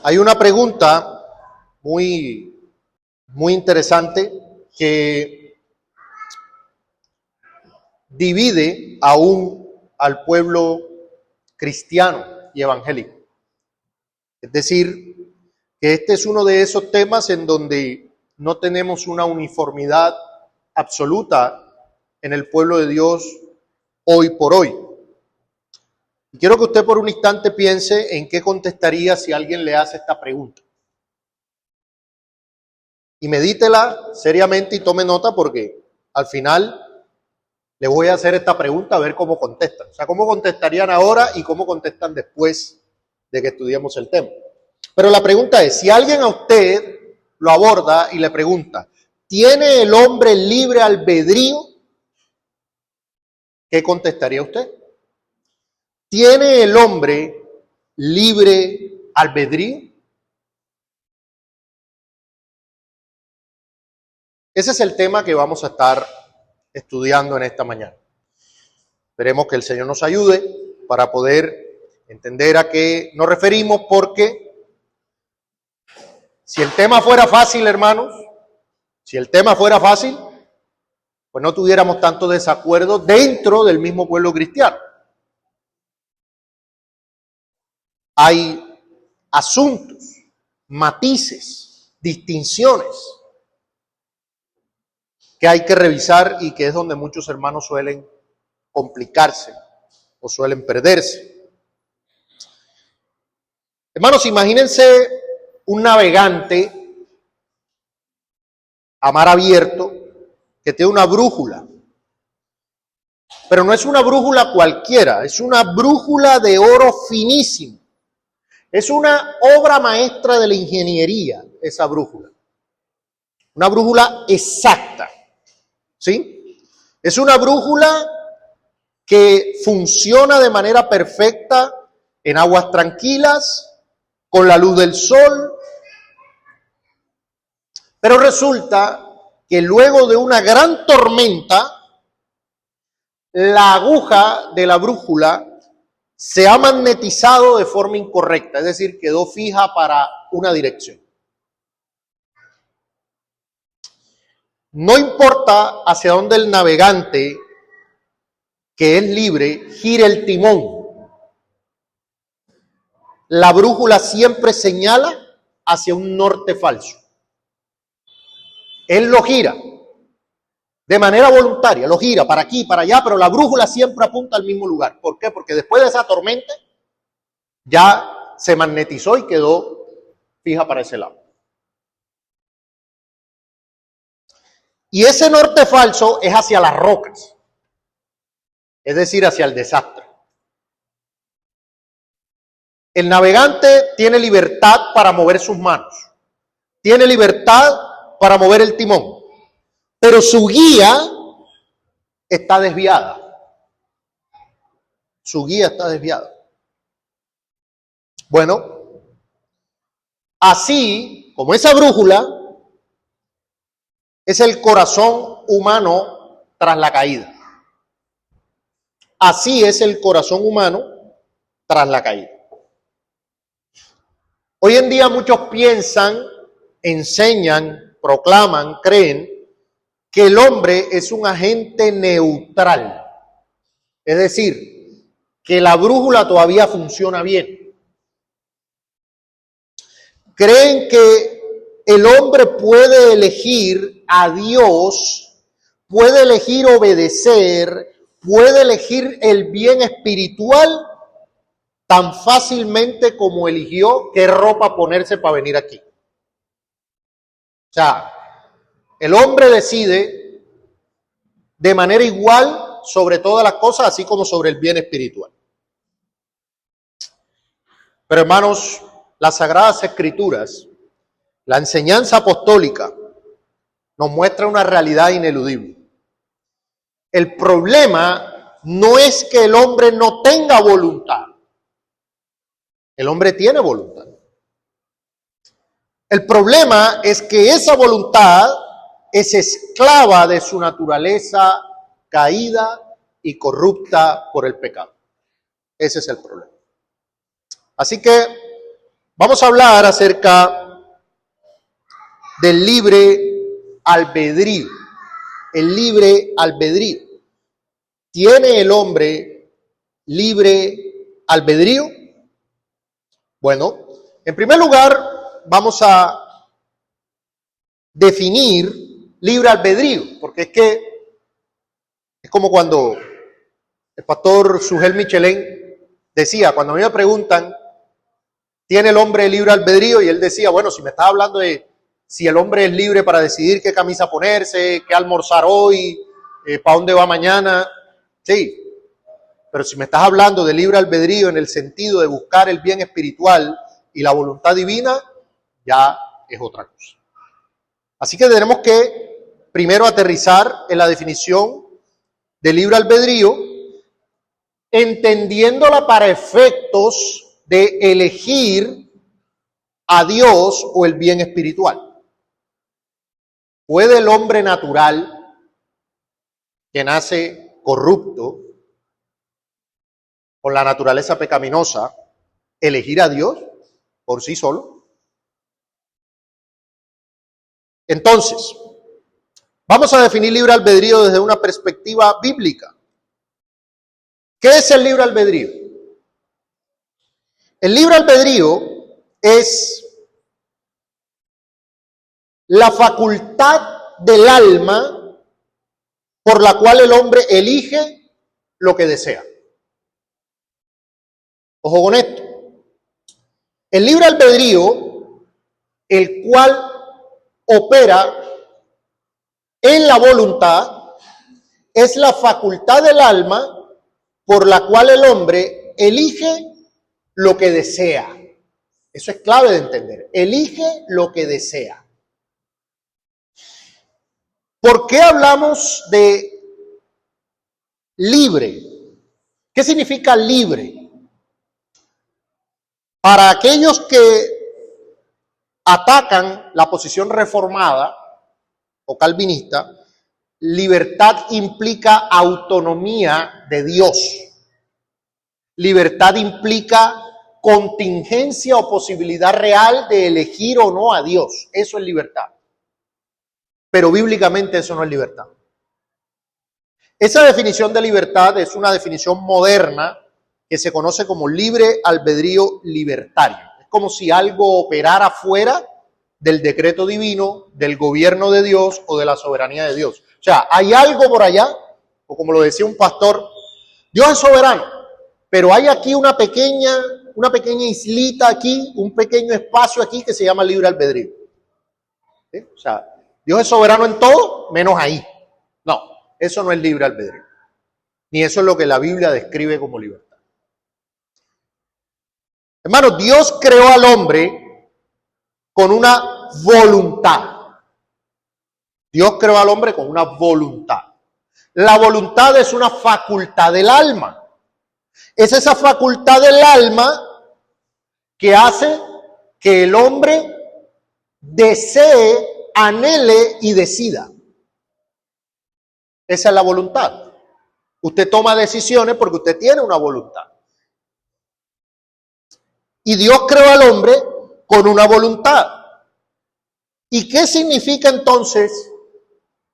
Hay una pregunta muy interesante que divide aún al pueblo cristiano y evangélico. Es decir, que este es uno de esos temas en donde no tenemos una uniformidad absoluta en el pueblo de Dios hoy por hoy. Y quiero que usted por un instante piense en qué contestaría si alguien le hace esta pregunta. Y medítela seriamente y tome nota porque al final le voy a hacer esta pregunta a ver cómo contestan. O sea, cómo contestarían ahora y cómo contestan después de que estudiemos el tema. Pero la pregunta es, si alguien a usted lo aborda y le pregunta, ¿tiene el hombre libre albedrío? ¿Qué contestaría usted? ¿Tiene el hombre libre albedrío? Ese es el tema que vamos a estar estudiando en esta mañana. Esperemos que el Señor nos ayude para poder entender a qué nos referimos, porque si el tema fuera fácil, hermanos, si el tema fuera fácil, pues no tuviéramos tanto desacuerdo dentro del mismo pueblo cristiano. Hay asuntos, matices, distinciones que hay que revisar y que es donde muchos hermanos suelen complicarse o suelen perderse. Hermanos, imagínense un navegante a mar abierto que tiene una brújula, pero no es una brújula cualquiera, es una brújula de oro finísimo. Es una obra maestra de la ingeniería, esa brújula. Una brújula exacta, ¿sí? Es una brújula que funciona de manera perfecta en aguas tranquilas, con la luz del sol. Pero resulta que luego de una gran tormenta, la aguja de la brújula se ha magnetizado de forma incorrecta, es decir, quedó fija para una dirección. No importa hacia dónde el navegante, que es libre, gire el timón, la brújula siempre señala hacia un norte falso. Él lo gira de manera voluntaria, lo gira para aquí, para allá, pero la brújula siempre apunta al mismo lugar. ¿Por qué? Porque después de esa tormenta ya se magnetizó y quedó fija para ese lado. Y ese norte falso es hacia las rocas, es decir, hacia el desastre. El navegante tiene libertad para mover sus manos, tiene libertad para mover el timón, pero su guía está desviada. Su guía está desviada. Bueno, así como esa brújula es el corazón humano tras la caída. Así es el corazón humano tras la caída. Hoy en día muchos piensan, enseñan, proclaman, creen que el hombre es un agente neutral. Es decir, que la brújula todavía funciona bien. Creen que el hombre puede elegir a Dios, puede elegir obedecer, puede elegir el bien espiritual tan fácilmente como eligió qué ropa ponerse para venir aquí. O sea, el hombre decide de manera igual sobre todas las cosas, así como sobre el bien espiritual. Pero hermanos, las Sagradas Escrituras, la enseñanza apostólica, nos muestra una realidad ineludible. El problema no es que el hombre no tenga voluntad. El hombre tiene voluntad. El problema es que esa voluntad es esclava de su naturaleza caída y corrupta por el pecado. Ese es el problema. Así que Vamos a hablar acerca del libre albedrío. El libre albedrío. ¿Tiene el hombre libre albedrío? Bueno, en primer lugar, vamos a definir libre albedrío, porque es como cuando el pastor Sugel Michelén decía, cuando a mí me preguntan, ¿tiene el hombre libre albedrío? Y él decía, bueno, si me estás hablando de si el hombre es libre para decidir qué camisa ponerse, qué almorzar hoy, para dónde va mañana, sí. Pero si me estás hablando de libre albedrío en el sentido de buscar el bien espiritual y la voluntad divina, ya es otra cosa. Así que tenemos que primero aterrizar en la definición de libre albedrío, entendiéndola para efectos de elegir a Dios o el bien espiritual. ¿Puede el hombre natural que nace corrupto, con la naturaleza pecaminosa, elegir a Dios por sí solo? Entonces, vamos a definir libre albedrío desde una perspectiva bíblica. ¿Qué es el libre albedrío? El libre albedrío es la facultad del alma por la cual el hombre elige lo que desea. Ojo con esto. El libre albedrío, el cual opera en la voluntad, es la facultad del alma por la cual el hombre elige lo que desea. Eso es clave de entender. Elige lo que desea. ¿Por qué hablamos de libre? ¿Qué significa libre? Para aquellos que atacan la posición reformada o calvinista, libertad implica autonomía de Dios. Libertad implica contingencia o posibilidad real de elegir o no a Dios. Eso es libertad. Pero bíblicamente eso no es libertad. Esa definición de libertad es una definición moderna que se conoce como libre albedrío libertario. Es como si algo operara fuera del decreto divino, del gobierno de Dios o de la soberanía de Dios. O sea, hay algo por allá, o como lo decía un pastor, Dios es soberano, pero hay aquí una pequeña islita aquí, un pequeño espacio aquí que se llama libre albedrío. ¿Sí? O sea, Dios es soberano en todo, menos ahí. No, eso no es libre albedrío. Ni eso es lo que la Biblia describe como libertad. Hermanos, Dios creó al hombre con una voluntad. Dios creó al hombre con una voluntad. La voluntad es una facultad del alma. Es esa facultad del alma que hace que el hombre desee, anhele y decida. Esa es la voluntad. Usted toma decisiones porque usted tiene una voluntad. Y Dios creó al hombre con una voluntad. ¿Y qué significa entonces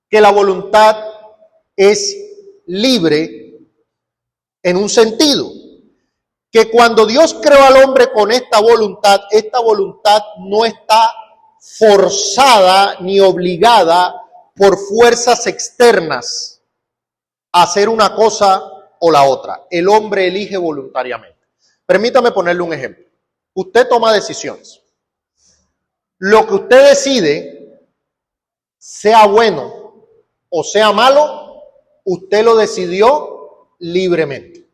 que la voluntad es libre en un sentido? Que cuando Dios creó al hombre con esta voluntad no está forzada ni obligada por fuerzas externas a hacer una cosa o la otra. El hombre elige voluntariamente. Permítame ponerle un ejemplo. Usted toma decisiones. Lo que usted decide, sea bueno o sea malo, usted lo decidió libremente.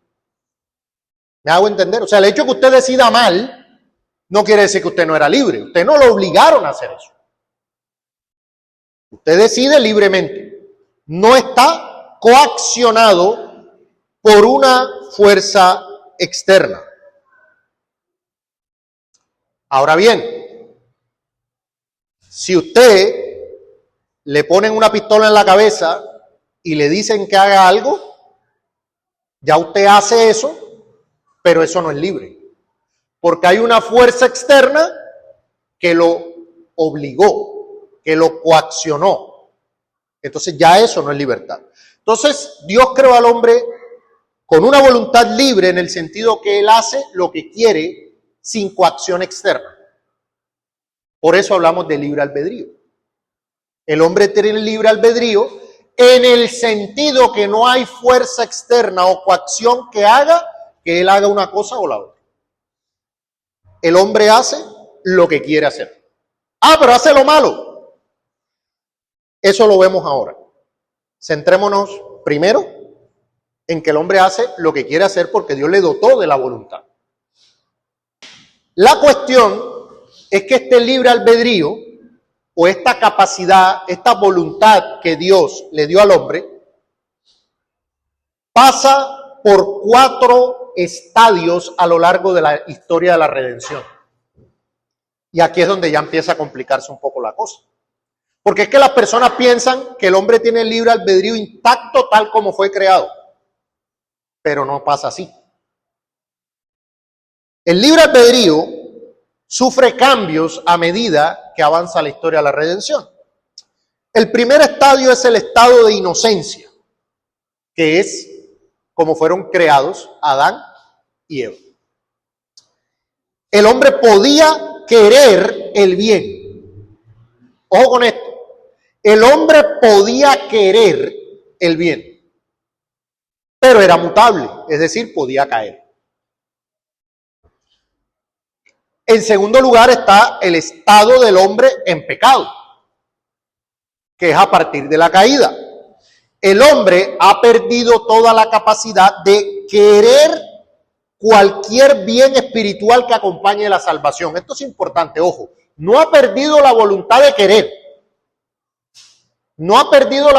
¿Me hago entender? O sea, el hecho de que usted decida mal no quiere decir que usted no era libre. Usted no lo obligaron a hacer eso. Usted decide libremente. No está coaccionado por una fuerza externa. Ahora bien, si usted le ponen una pistola en la cabeza y le dicen que haga algo, ya usted hace eso, pero eso no es libre. porque hay una fuerza externa que lo obligó, que lo coaccionó. Entonces ya eso no es libertad. Entonces Dios creó al hombre con una voluntad libre en el sentido que él hace lo que quiere sin coacción externa. Por eso hablamos de libre albedrío. El hombre tiene libre albedrío en el sentido que no hay fuerza externa o coacción que haga que él haga una cosa o la otra. El hombre hace lo que quiere hacer. Pero hace lo malo. Eso lo vemos ahora. Centrémonos primero en que el hombre hace lo que quiere hacer porque Dios le dotó de la voluntad. La cuestión es que este libre albedrío o esta capacidad, esta voluntad que Dios le dio al hombre, pasa por 4 estadios a lo largo de la historia de la redención. Y aquí es donde ya empieza a complicarse un poco la cosa. Porque es que las personas piensan que el hombre tiene el libre albedrío intacto tal como fue creado. Pero no pasa así. El libre albedrío sufre cambios a medida que avanza la historia de la redención. El primer estadio es el estado de inocencia, que es como fueron creados Adán y Eva. El hombre podía querer el bien. Ojo con esto. El hombre podía querer el bien, pero era mutable, es decir, podía caer. En segundo lugar está el estado del hombre en pecado, que es a partir de la caída. El hombre ha perdido toda la capacidad de querer cualquier bien espiritual que acompañe la salvación. Esto es importante, ojo. No ha perdido la voluntad de querer. No ha perdido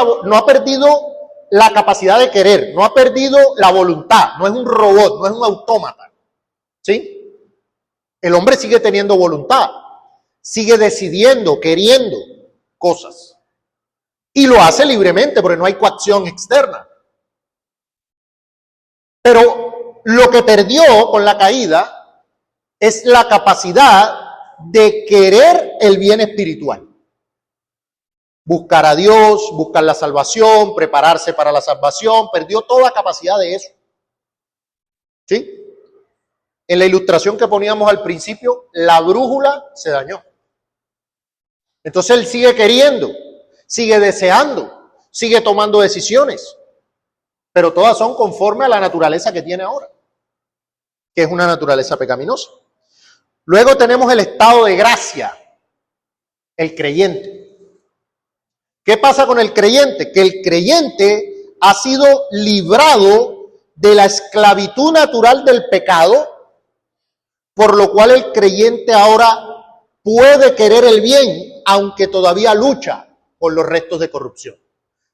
la capacidad de querer. No ha perdido la voluntad. No es un robot, no es un autómata. ¿Sí? El hombre sigue teniendo voluntad, sigue decidiendo, queriendo cosas. Y lo hace libremente porque no hay coacción externa. Pero lo que perdió con la caída es la capacidad de querer el bien espiritual. Buscar a Dios, buscar la salvación, prepararse para la salvación, perdió toda capacidad de eso. ¿Sí? En la ilustración que poníamos al principio, la brújula se dañó. Entonces él sigue queriendo, sigue deseando, sigue tomando decisiones, pero todas son conforme a la naturaleza que tiene ahora, que es una naturaleza pecaminosa. Luego tenemos el estado de gracia, el creyente. ¿Qué pasa con el creyente? Que el creyente ha sido librado de la esclavitud natural del pecado, por lo cual el creyente ahora puede querer el bien, aunque todavía lucha con los restos de corrupción.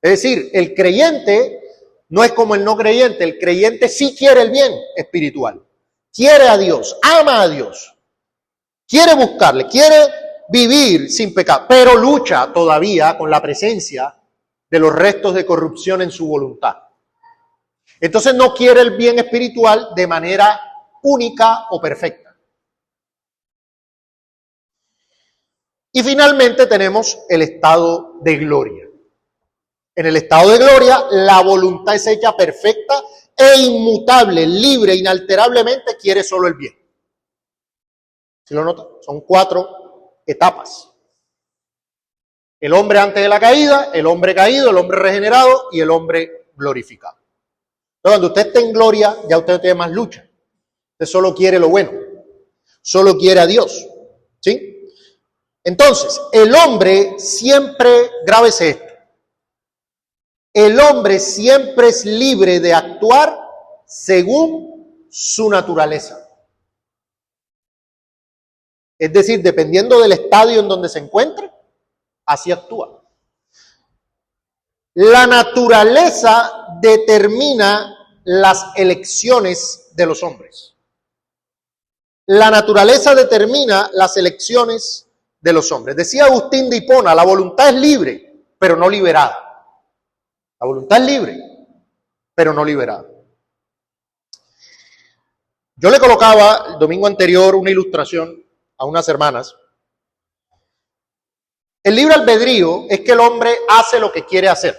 Es decir, el creyente no es como el no creyente. El creyente sí quiere el bien espiritual. Quiere a Dios, ama a Dios. Quiere buscarle, quiere vivir sin pecado, pero lucha todavía con la presencia de los restos de corrupción en su voluntad. Entonces no quiere el bien espiritual de manera única o perfecta. Y finalmente tenemos el estado de gloria. En el estado de gloria, la voluntad es hecha perfecta e inmutable, libre, inalterablemente, quiere solo el bien. ¿Sí lo notan? Son 4 etapas. El hombre antes de la caída, el hombre caído, el hombre regenerado y el hombre glorificado. Entonces, cuando usted esté en gloria, ya usted no tiene más lucha. Usted solo quiere lo bueno. Solo quiere a Dios. ¿Sí? Entonces, el hombre siempre, grábese esto, el hombre siempre es libre de actuar según su naturaleza. Es decir, dependiendo del estadio en donde se encuentre, así actúa. La naturaleza determina las elecciones de los hombres. La naturaleza determina las elecciones de los hombres. Decía Agustín de Hipona, la voluntad es libre, pero no liberada. La voluntad es libre, pero no liberada. Yo le colocaba el domingo anterior una ilustración a unas hermanas. El libre albedrío es que el hombre hace lo que quiere hacer,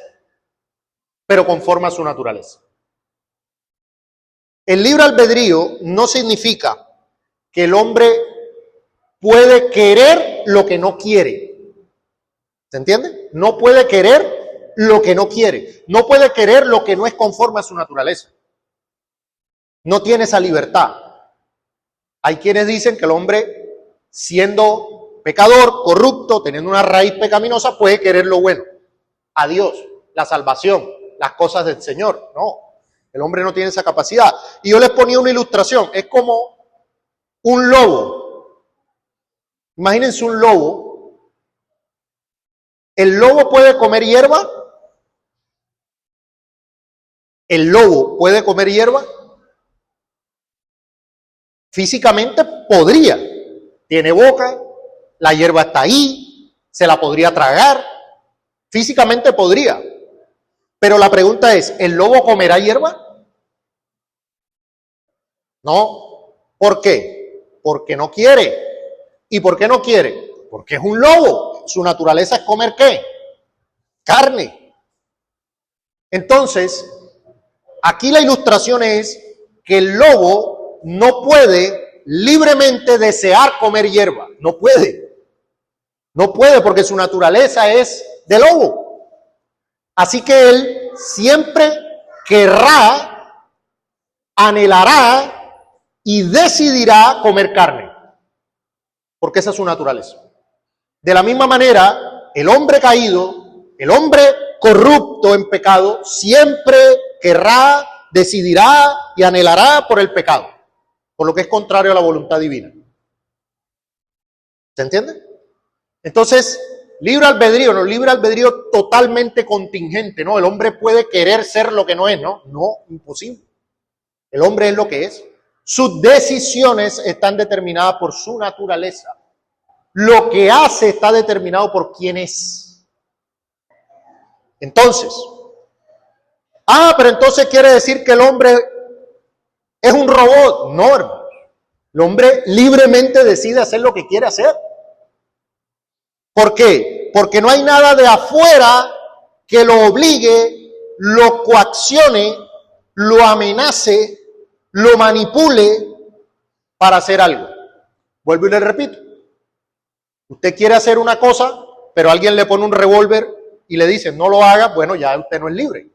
pero conforme a su naturaleza. El libre albedrío no significa que el hombre puede querer lo que no quiere. ¿Se entiende? No puede querer lo que no quiere. No puede querer lo que no es conforme a su naturaleza. No tiene esa libertad. Hay quienes dicen que el hombre, siendo pecador, corrupto, teniendo una raíz pecaminosa, puede querer lo bueno. A Dios, la salvación, las cosas del Señor. No, el hombre no tiene esa capacidad. Y yo les ponía una ilustración. Es como un lobo. Imagínense un lobo. ¿El lobo puede comer hierba? ¿El lobo puede comer hierba? Físicamente podría. Tiene boca, la hierba está ahí, se la podría tragar. Físicamente podría. Pero la pregunta es, ¿el lobo comerá hierba? No. ¿Por qué? Porque no quiere. ¿Y por qué no quiere? Porque es un lobo. Su naturaleza es comer ¿qué? Carne. Entonces, aquí la ilustración es que el lobo no puede libremente desear comer hierba. No puede. No puede porque su naturaleza es de lobo. Así que él siempre querrá, anhelará y decidirá comer carne. Porque esa es su naturaleza. De la misma manera, el hombre caído, el hombre corrupto en pecado, siempre querrá, decidirá y anhelará por el pecado, por lo que es contrario a la voluntad divina. ¿Se entiende? Entonces, libre albedrío, no, libre albedrío totalmente contingente, ¿no? El hombre puede querer ser lo que no es, ¿no? No, imposible. El hombre es lo que es. Sus decisiones están determinadas por su naturaleza. Lo que hace está determinado por quién es. Entonces, pero entonces quiere decir que el hombre es un robot. No, hermano. El hombre libremente decide hacer lo que quiere hacer. ¿Por qué? Porque no hay nada de afuera que lo obligue, lo coaccione, lo amenace, lo manipule para hacer algo. Vuelvo y le repito. Usted quiere hacer una cosa, pero alguien le pone un revólver y le dice, no lo haga, bueno, ya usted no es libre.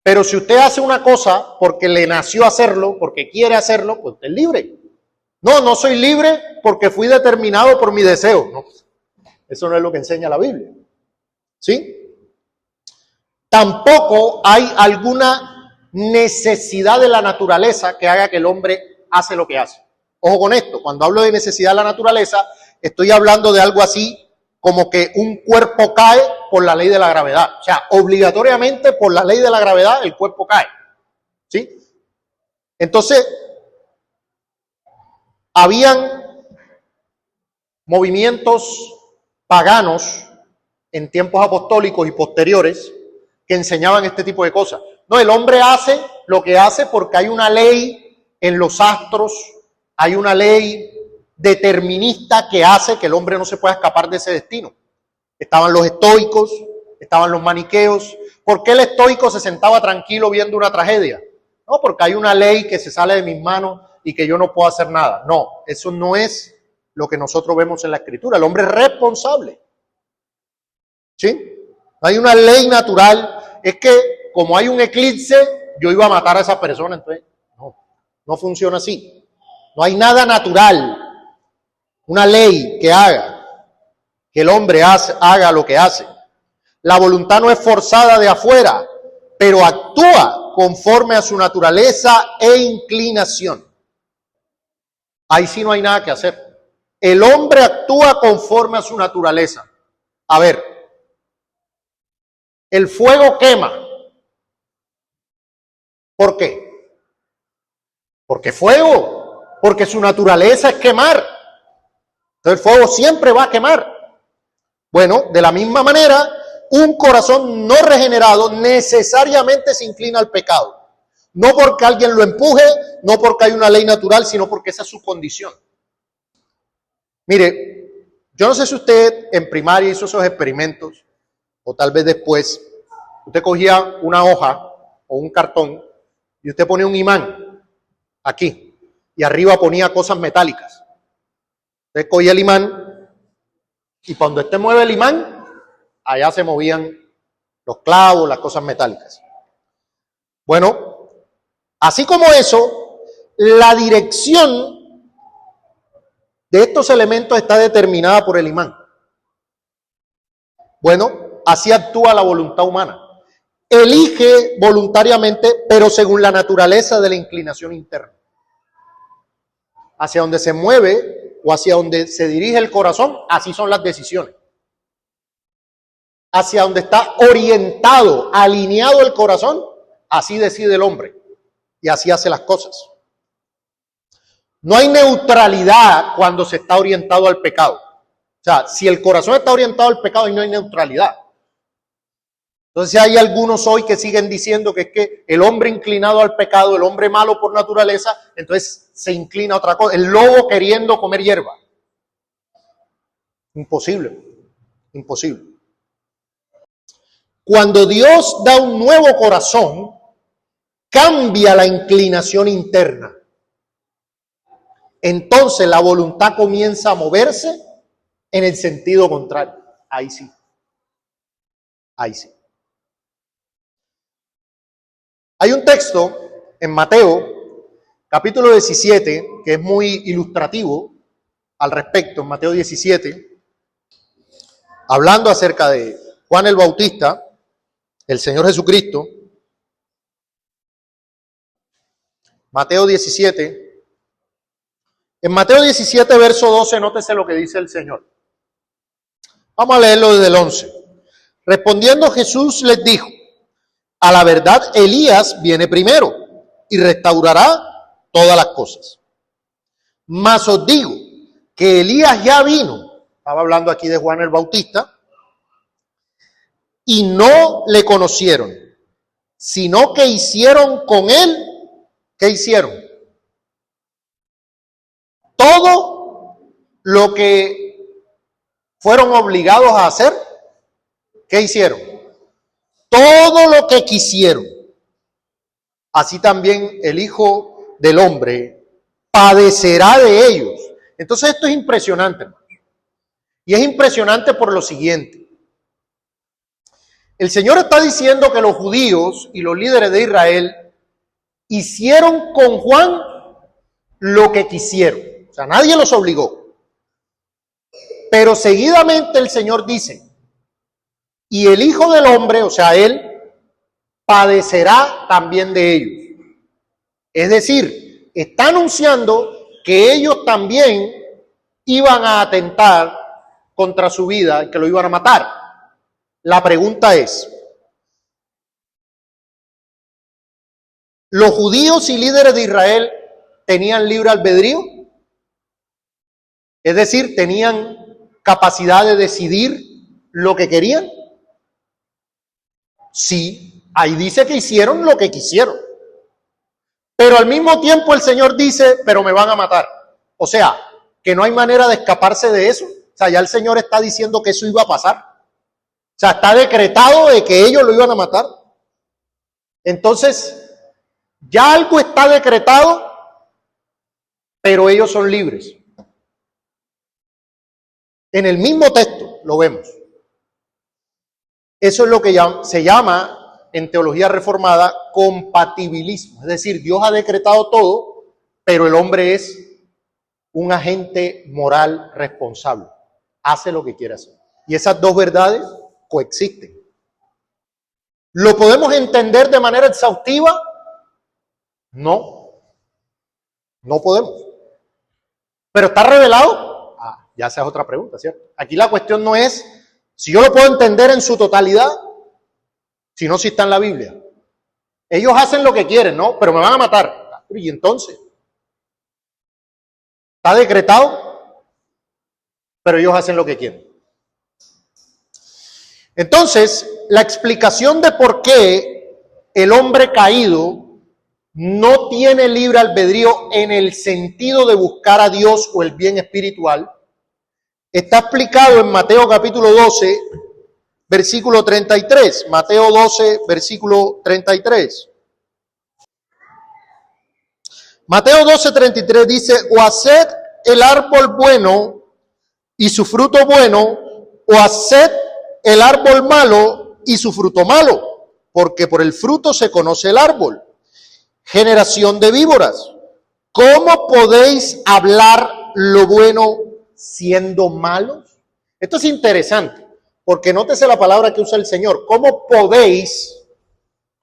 Pero si usted hace una cosa porque le nació hacerlo, porque quiere hacerlo, pues usted es libre. No, no soy libre porque fui determinado por mi deseo. No, eso no es lo que enseña la Biblia. ¿Sí? Tampoco hay alguna necesidad de la naturaleza que haga que el hombre hace lo que hace. Ojo con esto, cuando hablo de necesidad de la naturaleza, estoy hablando de algo así como que un cuerpo cae por la ley de la gravedad. O sea, obligatoriamente por la ley de la gravedad el cuerpo cae. ¿Sí? Entonces, habían movimientos paganos en tiempos apostólicos y posteriores que enseñaban este tipo de cosas. No, el hombre hace lo que hace porque hay una ley en los astros, hay una ley determinista que hace que el hombre no se pueda escapar de ese destino. Estaban los estoicos, estaban los maniqueos. ¿Por qué el estoico se sentaba tranquilo viendo una tragedia? No, porque hay una ley que se sale de mis manos y que yo no puedo hacer nada. No, eso no es lo que nosotros vemos en la Escritura. El hombre es responsable. ¿Sí? Hay una ley natural. Es que como hay un eclipse, yo iba a matar a esa persona. Entonces, no funciona así. No hay nada natural. Una ley que haga que el hombre haga lo que hace. La voluntad no es forzada de afuera, pero actúa conforme a su naturaleza e inclinación. Ahí sí no hay nada que hacer. El hombre actúa conforme a su naturaleza. A ver, el fuego quema. ¿Por qué? Porque fuego, porque su naturaleza es quemar. Entonces el fuego siempre va a quemar. Bueno, de la misma manera, un corazón no regenerado necesariamente se inclina al pecado. No porque alguien lo empuje, no porque hay una ley natural, sino porque esa es su condición. Mire, yo no sé si usted en primaria hizo esos experimentos, o tal vez después, usted cogía una hoja o un cartón y usted ponía un imán aquí y arriba ponía cosas metálicas. Usted cogía el imán y cuando usted mueve el imán, allá se movían los clavos, las cosas metálicas. Bueno, así como eso, la dirección de estos elementos está determinada por el imán. Bueno, así actúa la voluntad humana. Elige voluntariamente, pero según la naturaleza de la inclinación interna. Hacia donde se mueve o hacia donde se dirige el corazón, así son las decisiones. Hacia donde está orientado, alineado el corazón, así decide el hombre y así hace las cosas. No hay neutralidad cuando se está orientado al pecado. O sea, si el corazón está orientado al pecado, no hay neutralidad. Entonces hay algunos hoy que siguen diciendo que es que el hombre inclinado al pecado, el hombre malo por naturaleza, entonces se inclina a otra cosa. El lobo queriendo comer hierba. Imposible, imposible. Cuando Dios da un nuevo corazón, cambia la inclinación interna. Entonces la voluntad comienza a moverse en el sentido contrario. Ahí sí. Ahí sí. Hay un texto en Mateo, capítulo 17, que es muy ilustrativo al respecto, en Mateo 17, hablando acerca de Juan el Bautista, el Señor Jesucristo. Mateo 17. En Mateo 17, verso 12, nótese lo que dice el Señor. Vamos a leerlo desde el 11. Respondiendo Jesús les dijo: a la verdad, Elías viene primero y restaurará todas las cosas. Mas os digo que Elías ya vino, estaba hablando aquí de Juan el Bautista, y no le conocieron, sino que hicieron con él, ¿qué hicieron? Todo lo que fueron obligados a hacer, ¿qué hicieron? Todo lo que quisieron. Así también el Hijo del Hombre padecerá de ellos. Entonces esto es impresionante, hermano. Y es impresionante por lo siguiente. El Señor está diciendo que los judíos y los líderes de Israel hicieron con Juan lo que quisieron. O sea, nadie los obligó. Pero seguidamente el Señor dice: y el Hijo del Hombre, o sea, Él, padecerá también de ellos. Es decir, está anunciando que ellos también iban a atentar contra su vida y que lo iban a matar. La pregunta es, ¿los judíos y líderes de Israel tenían libre albedrío? Es decir, ¿tenían capacidad de decidir lo que querían? Sí, ahí dice que hicieron lo que quisieron. Pero al mismo tiempo el Señor dice, pero me van a matar. O sea, que no hay manera de escaparse de eso. O sea, ya el Señor está diciendo que eso iba a pasar. O sea, está decretado de que ellos lo iban a matar. Entonces, ya algo está decretado, pero ellos son libres. En el mismo texto lo vemos. Eso es lo que se llama en teología reformada compatibilismo. Es decir, Dios ha decretado todo, pero el hombre es un agente moral responsable. Hace lo que quiere hacer. Y esas dos verdades coexisten. ¿Lo podemos entender de manera exhaustiva? No. No podemos. ¿Pero está revelado? Ya esa es otra pregunta, ¿cierto? Aquí la cuestión no es si yo lo puedo entender en su totalidad, sino si está en la Biblia. Ellos hacen lo que quieren, ¿no? Pero me van a matar. ¿Y entonces? ¿Está decretado? Pero ellos hacen lo que quieren. Entonces, la explicación de por qué el hombre caído no tiene libre albedrío en el sentido de buscar a Dios o el bien espiritual, está explicado en Mateo capítulo 12, versículo 33. Mateo 12, versículo 33. Mateo 12, 33 dice, o haced el árbol bueno y su fruto bueno, o haced el árbol malo y su fruto malo, porque por el fruto se conoce el árbol. Generación de víboras, ¿cómo podéis hablar lo bueno siendo malos? Esto es interesante, porque nótese la palabra que usa el Señor. ¿Cómo podéis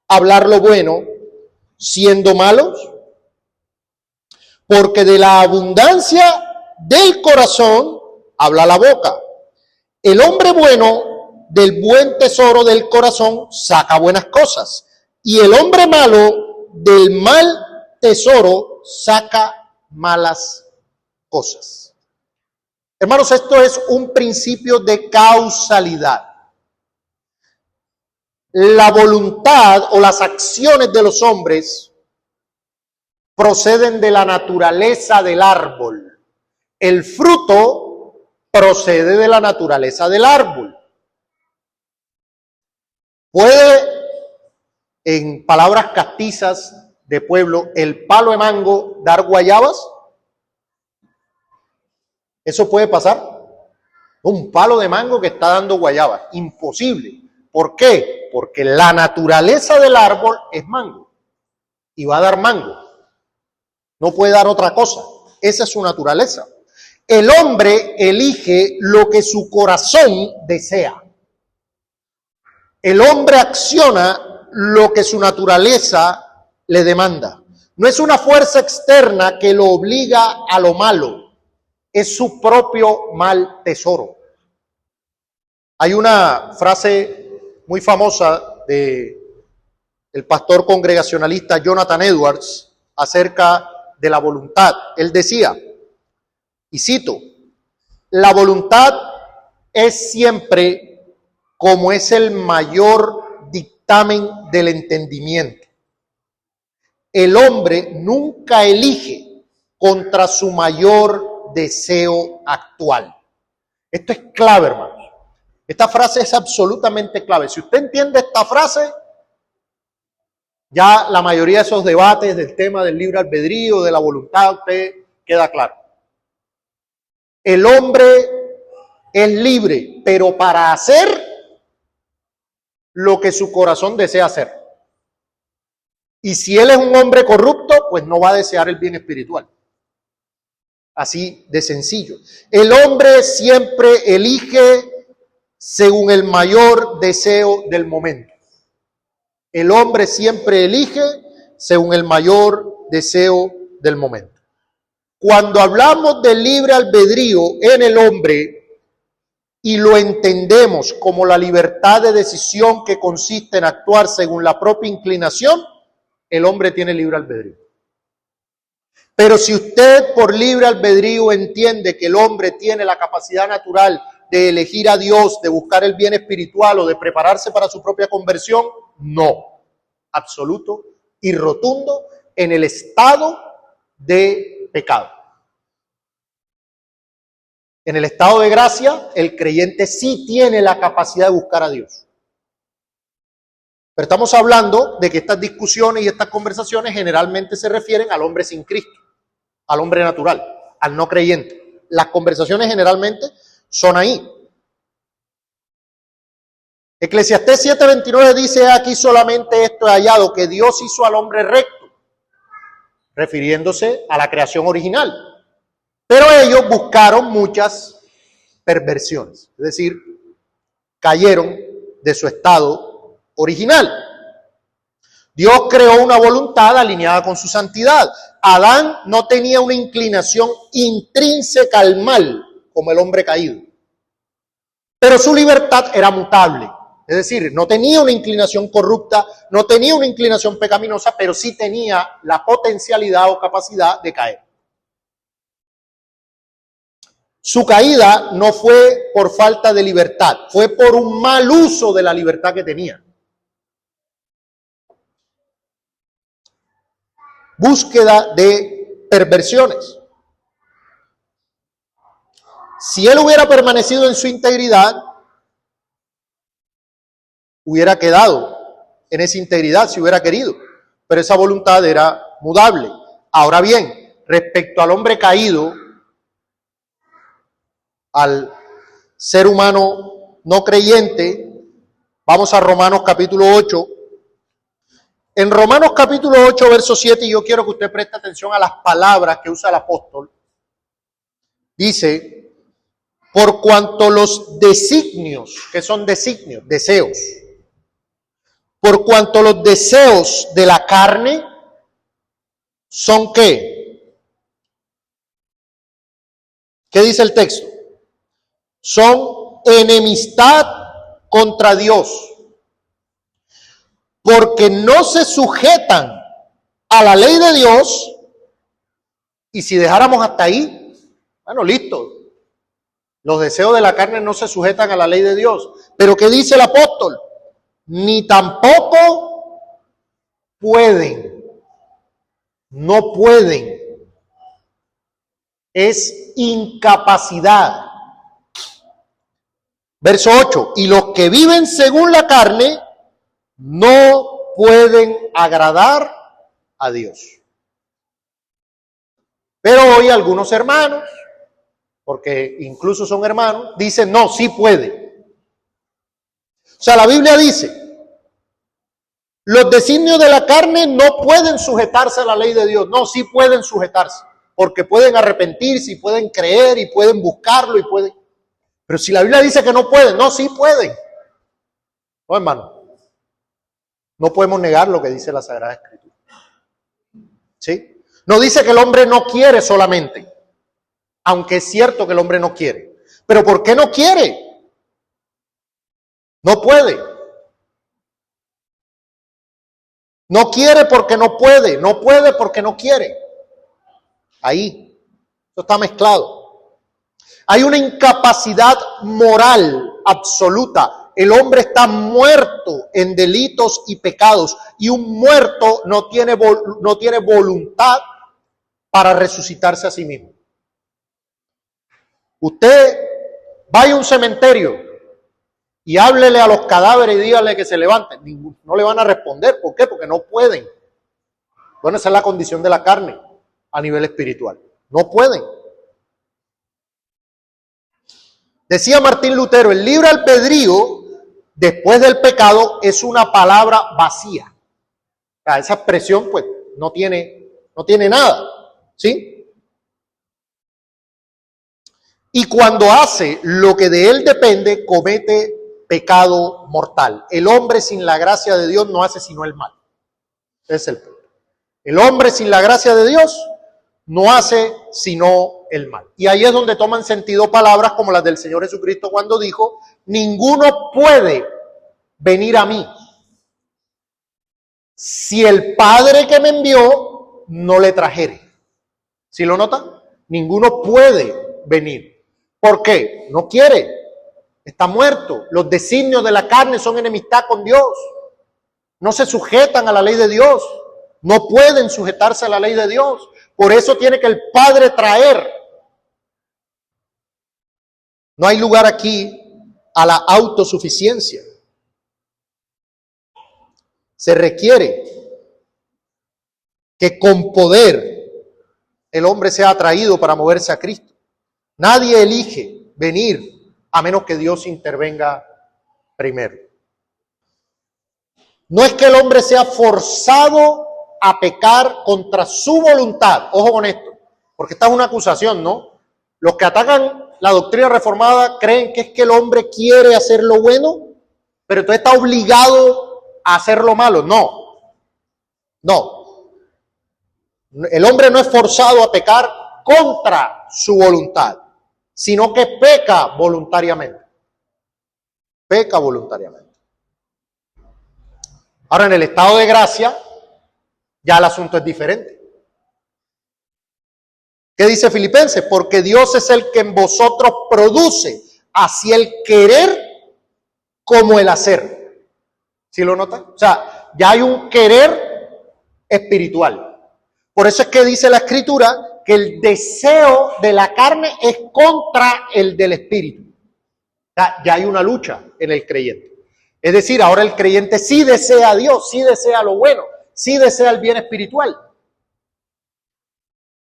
hablar lo bueno siendo malos? Porque de la abundancia del corazón habla la boca. El hombre bueno del buen tesoro del corazón saca buenas cosas, y el hombre malo del mal tesoro saca malas cosas. Hermanos, esto es un principio de causalidad. La voluntad o las acciones de los hombres proceden de la naturaleza del árbol. El fruto procede de la naturaleza del árbol. Puede, en palabras castizas de pueblo, el palo de mango dar guayabas. ¿Eso puede pasar? Un palo de mango que está dando guayabas. Imposible. ¿Por qué? Porque la naturaleza del árbol es mango. Y va a dar mango. No puede dar otra cosa. Esa es su naturaleza. El hombre elige lo que su corazón desea. El hombre acciona lo que su naturaleza le demanda. No es una fuerza externa que lo obliga a lo malo. Es su propio mal tesoro. Hay una frase muy famosa del pastor congregacionalista Jonathan Edwards acerca de la voluntad. Él decía, y cito, la voluntad es siempre como es el mayor dictamen del entendimiento. El hombre nunca elige contra su mayor deseo actual. Esto es clave, hermanos. Esta frase es absolutamente clave. Si usted entiende esta frase, ya la mayoría de esos debates del tema del libre albedrío, de la voluntad, usted queda claro. El hombre es libre, pero para hacer lo que su corazón desea hacer. Y si él es un hombre corrupto, pues no va a desear el bien espiritual. Así de sencillo. El hombre siempre elige según el mayor deseo del momento. El hombre siempre elige según el mayor deseo del momento. Cuando hablamos del libre albedrío en el hombre y lo entendemos como la libertad de decisión que consiste en actuar según la propia inclinación, el hombre tiene libre albedrío. Pero si usted por libre albedrío entiende que el hombre tiene la capacidad natural de elegir a Dios, de buscar el bien espiritual o de prepararse para su propia conversión, no. Absoluto y rotundo en el estado de pecado. En el estado de gracia, el creyente sí tiene la capacidad de buscar a Dios. Pero estamos hablando de que estas discusiones y estas conversaciones generalmente se refieren al hombre sin Cristo, al hombre natural, al no creyente. Las conversaciones generalmente son ahí. Eclesiastés 7:29 dice, aquí solamente esto he hallado, que Dios hizo al hombre recto, refiriéndose a la creación original. Pero ellos buscaron muchas perversiones, es decir, cayeron de su estado original. Dios creó una voluntad alineada con su santidad. Adán no tenía una inclinación intrínseca al mal, como el hombre caído. Pero su libertad era mutable. Es decir, no tenía una inclinación corrupta, no tenía una inclinación pecaminosa, pero sí tenía la potencialidad o capacidad de caer. Su caída no fue por falta de libertad, fue por un mal uso de la libertad que tenía. búsqueda de perversiones. Si él hubiera permanecido en su integridad, hubiera quedado en esa integridad si hubiera querido, pero esa voluntad era mudable. Ahora bien, respecto al hombre caído, al ser humano no creyente, vamos a Romanos capítulo 8. En Romanos capítulo 8, verso 7, yo quiero que usted preste atención a las palabras que usa el apóstol. Dice, por cuanto los designios, ¿qué son designios? Deseos. Por cuanto los deseos de la carne son ¿qué? ¿Qué dice el texto? Son enemistad contra Dios, porque no se sujetan a la ley de Dios. Y si dejáramos hasta ahí, bueno, listo. Los deseos de la carne no se sujetan a la ley de Dios. Pero ¿qué dice el apóstol? Ni tampoco pueden. No pueden. Es incapacidad. Verso 8. Y los que viven según la carne no pueden agradar a Dios. Pero hoy algunos hermanos, porque incluso son hermanos, dicen, no, sí puede. O sea, la Biblia dice, los designios de la carne no pueden sujetarse a la ley de Dios. No, sí pueden sujetarse, porque pueden arrepentirse y pueden creer y pueden buscarlo y pueden. Pero si la Biblia dice que no pueden, no, sí pueden. No, hermano, no podemos negar lo que dice la Sagrada Escritura. ¿Sí? No dice que el hombre no quiere solamente. Aunque es cierto que el hombre no quiere. ¿Pero por qué no quiere? No puede. No quiere porque no puede. No puede porque no quiere. Ahí. Esto está mezclado. Hay una incapacidad moral absoluta. El hombre está muerto en delitos y pecados. Y un muerto no tiene voluntad para resucitarse a sí mismo. Usted vaya a un cementerio y háblele a los cadáveres y dígale que se levanten. No le van a responder. ¿Por qué? Porque no pueden. Bueno, esa es la condición de la carne a nivel espiritual. No pueden. Decía Martín Lutero, el libre albedrío después del pecado es una palabra vacía. O sea, esa expresión pues no tiene nada. ¿Sí? Y cuando hace lo que de él depende, comete pecado mortal. El hombre sin la gracia de Dios no hace sino el mal. Ese es el punto. El hombre sin la gracia de Dios no hace sino el mal. Y ahí es donde toman sentido palabras como las del Señor Jesucristo cuando dijo, ninguno puede venir a mí si el Padre que me envió no le trajere. ¿Sí lo notan? Ninguno puede venir. ¿Por qué? No quiere. Está muerto. Los designios de la carne son enemistad con Dios. No se sujetan a la ley de Dios. No pueden sujetarse a la ley de Dios. Por eso tiene que el Padre traer. No hay lugar aquí a la autosuficiencia. Se requiere que con poder el hombre sea atraído para moverse a Cristo. Nadie elige venir a menos que Dios intervenga primero. No es que el hombre sea forzado a pecar contra su voluntad. Ojo con esto, porque esta es una acusación, ¿no? Los que atacan la doctrina reformada creen que es que el hombre quiere hacer lo bueno, pero entonces está obligado a hacer lo malo. No. El hombre no es forzado a pecar contra su voluntad, sino que peca voluntariamente. Peca voluntariamente. Ahora, en el estado de gracia, ya el asunto es diferente. ¿Qué dice Filipenses? Porque Dios es el que en vosotros produce así el querer como el hacer. ¿Sí lo notan? O sea, ya hay un querer espiritual. Por eso es que dice la Escritura que el deseo de la carne es contra el del espíritu. Ya hay una lucha en el creyente. Es decir, ahora el creyente sí desea a Dios, sí desea lo bueno, sí desea el bien espiritual.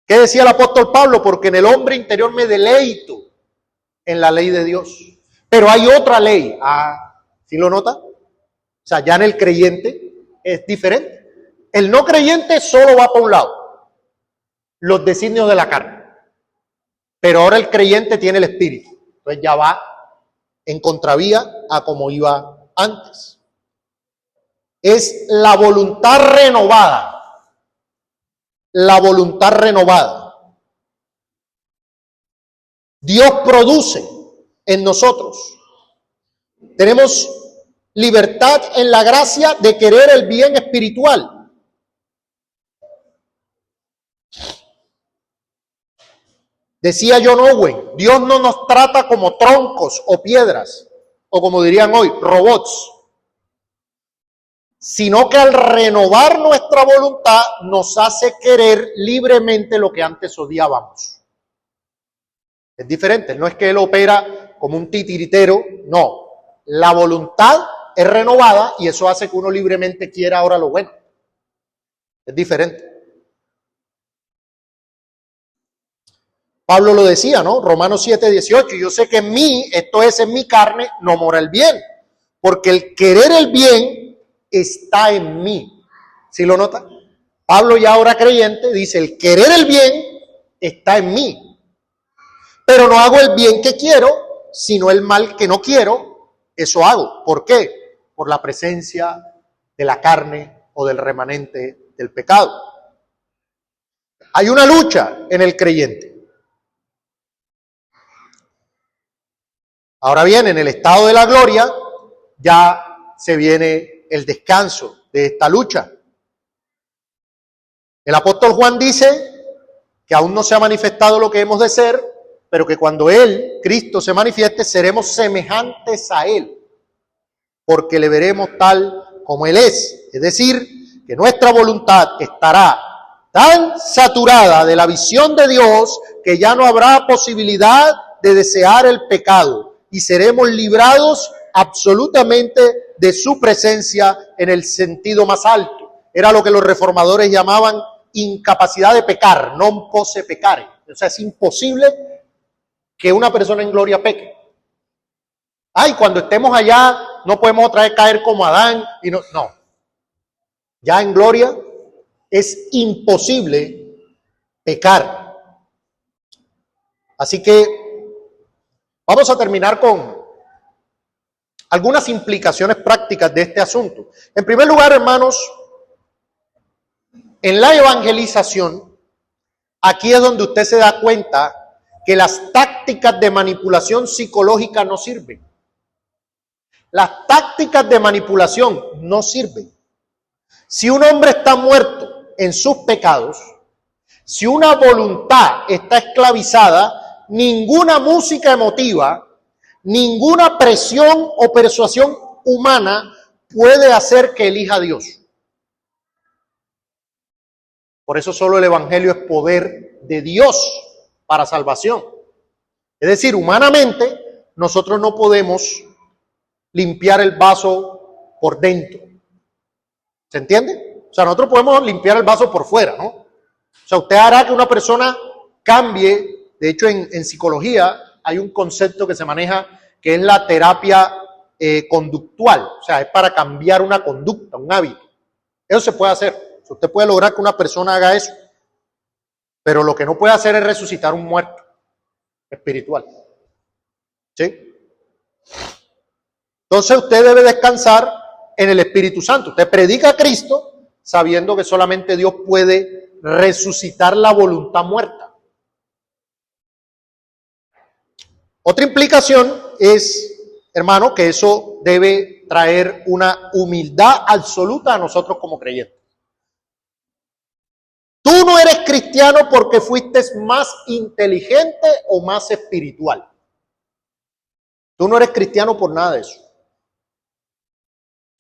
¿Qué decía el apóstol Pablo? Porque en el hombre interior me deleito en la ley de Dios. Pero hay otra ley. ¿Sí lo nota? O sea, ya en el creyente es diferente. El no creyente solo va para un lado. Los designios de la carne. Pero ahora el creyente tiene el espíritu. Entonces ya va en contravía a como iba antes. Es la voluntad renovada. La voluntad renovada. Dios produce en nosotros. Tenemos libertad en la gracia de querer el bien espiritual. Decía John Owen, Dios no nos trata como troncos o piedras, o como dirían hoy, robots, sino que al renovar nuestra voluntad nos hace querer libremente lo que antes odiábamos. Es diferente, no es que Él opera como un titiritero, no. La voluntad es renovada y eso hace que uno libremente quiera ahora lo bueno. Es diferente. Pablo lo decía, ¿no? Romanos 7:18, yo sé que en mí, esto es en mi carne, no mora el bien, porque el querer el bien está en mí. ¿Sí lo nota? Pablo ya ahora creyente dice, el querer el bien está en mí, pero no hago el bien que quiero, sino el mal que no quiero, eso hago. ¿Por qué? Por la presencia de la carne o del remanente del pecado. Hay una lucha en el creyente. Ahora bien, en el estado de la gloria ya se viene el descanso de esta lucha. El apóstol Juan dice que aún no se ha manifestado lo que hemos de ser, pero que cuando Él, Cristo, se manifieste, seremos semejantes a Él, porque le veremos tal como Él es. Es decir, que nuestra voluntad estará tan saturada de la visión de Dios que ya no habrá posibilidad de desear el pecado y seremos librados absolutamente de su presencia en el sentido más alto. Era lo que los reformadores llamaban incapacidad de pecar, non posse pecare. O sea, es imposible que una persona en gloria peque. Ay, cuando estemos allá no podemos otra vez caer como Adán. Y no. Ya en gloria es imposible pecar. Así que vamos a terminar con algunas implicaciones prácticas de este asunto. En primer lugar, hermanos, en la evangelización, aquí es donde usted se da cuenta que las tácticas de manipulación psicológica no sirven. Las tácticas de manipulación no sirven. Si un hombre está muerto en sus pecados, si una voluntad está esclavizada, ninguna música emotiva, ninguna presión o persuasión humana puede hacer que elija a Dios. Por eso solo el evangelio es poder de Dios para salvación. Es decir, humanamente nosotros no podemos limpiar el vaso por dentro. ¿Se entiende? O sea, nosotros podemos limpiar el vaso por fuera, ¿no? O sea, usted hará que una persona cambie. De hecho, en psicología hay un concepto que se maneja que es la terapia conductual. O sea, es para cambiar una conducta, un hábito. Eso se puede hacer. Usted puede lograr que una persona haga eso. Pero lo que no puede hacer es resucitar un muerto espiritual. ¿Sí? Entonces usted debe descansar en el Espíritu Santo. Usted predica a Cristo sabiendo que solamente Dios puede resucitar la voluntad muerta. Otra implicación es, hermano, que eso debe traer una humildad absoluta a nosotros como creyentes. Tú no eres cristiano porque fuiste más inteligente o más espiritual. Tú no eres cristiano por nada de eso.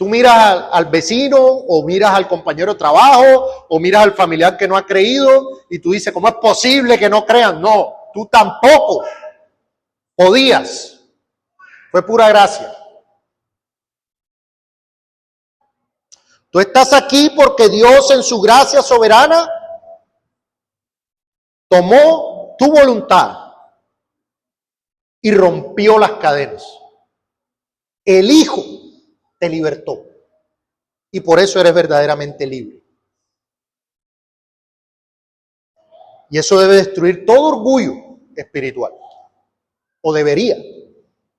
Tú miras al vecino o miras al compañero de trabajo o miras al familiar que no ha creído y tú dices, ¿cómo es posible que no crean? No, tú tampoco podías. Fue pura gracia. Tú estás aquí porque Dios en su gracia soberana tomó tu voluntad y rompió las cadenas. El Hijo te libertó y por eso eres verdaderamente libre. Y eso debe destruir todo orgullo espiritual. O debería.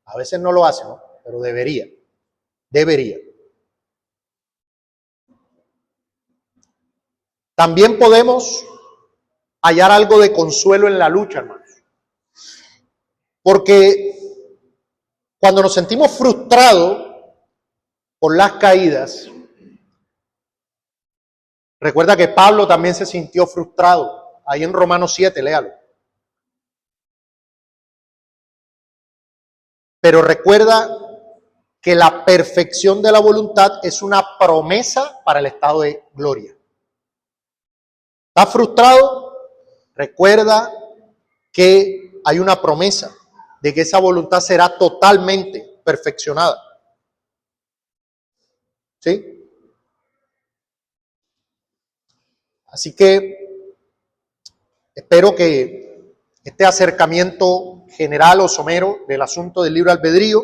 A veces no lo hace, ¿no? Pero debería. Debería. También podemos hallar algo de consuelo en la lucha, hermanos. Porque cuando nos sentimos frustrados por las caídas, recuerda que Pablo también se sintió frustrado. Ahí en Romanos 7, léalo. Pero recuerda que la perfección de la voluntad es una promesa para el estado de gloria. ¿Estás frustrado? Recuerda que hay una promesa de que esa voluntad será totalmente perfeccionada. ¿Sí? Así que espero que este acercamiento general o somero del asunto del libre albedrío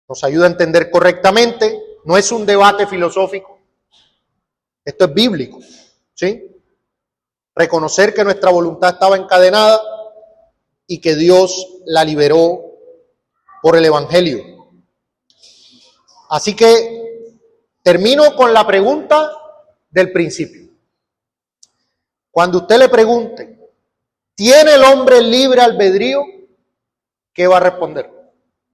nos ayude a entender correctamente. No es un debate filosófico, esto es bíblico, ¿sí? Reconocer que nuestra voluntad estaba encadenada y que Dios la liberó por el Evangelio. Así que termino con la pregunta del principio. Cuando usted le pregunte, ¿tiene el hombre libre albedrío? ¿Qué va a responder?